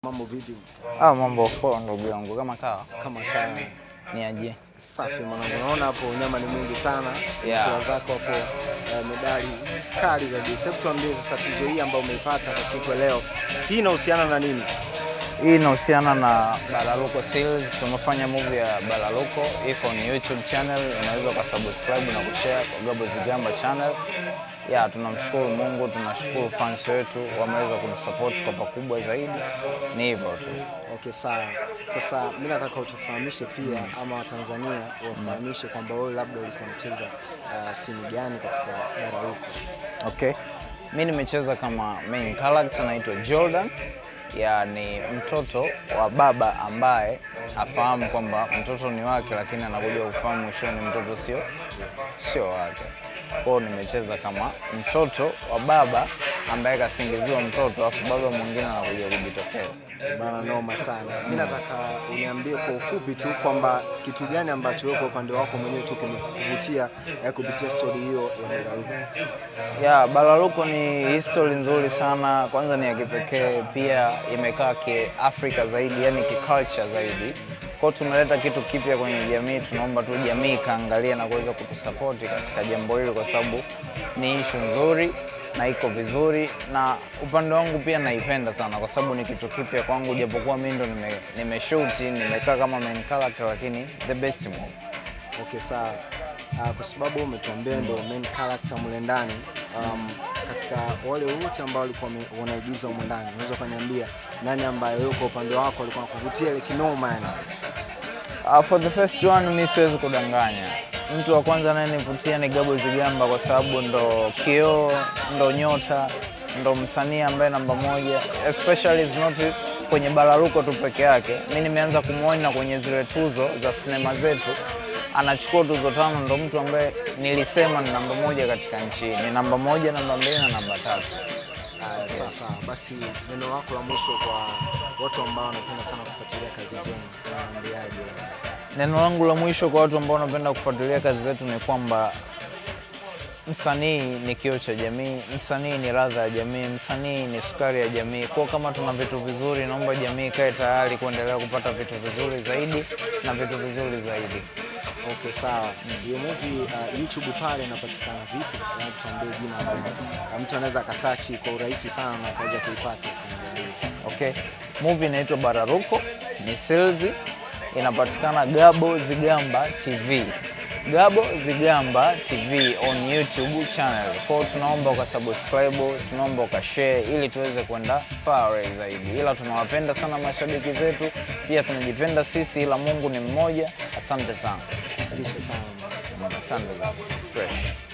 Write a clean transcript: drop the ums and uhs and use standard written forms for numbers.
Mambo vipi? Mambo poa ndugu yangu, kama kawa. Ni aje? Safi mwanangu, naona hapo nyama ni mwingi sana. Yeah. Kwa zako hapo medali kali kabisa. Hebu tuambie sasa tuzo hii ambayo umeipata kwa siku leo. Hii inahusiana na nini? Hii inahusiana na Balaluko Series. Tumefanya movie ya Balaluko, iko ni YouTube channel, unaweza kusubscribe na kushare kwa Gabo Zigamba channel. Ya, tunamshukuru Mungu, tunashukuru fans wetu wameweza kutusupport kwa pakubwa zaidi. Ni hivyo tu. Okay, sawa. Sasa mimi nataka utufahamishe pia ama Tanzania wafahamishe kwamba wewe labda ulikuwa unacheza simu gani katika Balaluko. Okay. Mimi nimecheza kama main character, naitwa Jordan. Yani mtoto wa baba ambaye afahamu kwamba mtoto ni wake, lakini anakuja kufahamu mwishoni mtoto sio wake. Kwa nimecheza kama mtoto wa baba ambaye kasingiziwa mtoto, afu baba mwingine anakuja kujitokeza. Bana, noma sana. Mimi nataka uniambie kwa ufupi tu kwamba kitu gani ambacho wewe kwa upande wako mwenyewe tu kimekuvutia kupitia story hiyo ya Balaluko. Ya, Balaluko ni history nzuri sana. Kwanza ni ya kipekee, pia imekaa ki-Afrika zaidi, yani ki-culture zaidi. Kwa tumeleta kitu kipya kwenye jamii, tunaomba tu jamii kaangalia na kuweza kutusupport katika jambo hili, kwa sababu ni issue nzuri na iko vizuri, na upande wangu pia naipenda sana kwa sababu ni kitu kipya kwangu, japokuwa mimi ndo nimeshoot, nimekaa kama main character, lakini the best movie. Okay, sawa. Kwa sababu umetuambia ndo main character mle ndani, katika wale wote ambao walikuwa wanaigiza mle ndani, unaweza kuniambia nani ambaye yuko upande wako alikuwa anakuvutia ile kinoma yani? For the first one, mimi siwezi kudanganya. Mtu wa kwanza anayenivutia ni Gabo Zigamba, kwa sababu ndo kioo, ndo nyota, ndo msanii ambaye namba moja, especially is not kwenye Balaluko tu peke yake. Mimi nimeanza kumuona kwenye zile tuzo za sinema zetu, anachukua tuzo 5, ndo mtu ambaye nilisema ni namba moja katika nchi. Ni namba moja, namba 2 na namba 3. Sasa basi neno lako la mwisho kwa watu ambao wanapenda sana kufuatilia kazi zenu, naambiaje? Neno langu la mwisho kwa watu ambao wanapenda kufuatilia kazi zetu ni kwamba msanii ni kioo cha jamii, msanii ni ladha ya jamii, msanii ni sukari ya jamii. Kwa kama tuna vitu vizuri, naomba jamii kae tayari kuendelea kupata vitu vizuri zaidi na vitu vizuri zaidi. Okay, sawa. Hiyo movie YouTube pale inapatikana vipi? Na tuambie jina ambalo mtu anaweza akasearch kwa urahisi sana na akaweza kuipata. Okay. Movie inaitwa Balaluko, ni series, inapatikana Gabo Zigamba TV. Gabo Zigamba TV on YouTube channel. Kwa tunaomba ukasubscribe, tunaomba ukashare ili tuweze kwenda far zaidi. Ila tunawapenda sana mashabiki zetu, pia tunajipenda sisi, ila Mungu ni mmoja. Asante sana. Asante sana. Asante sana. Fresh.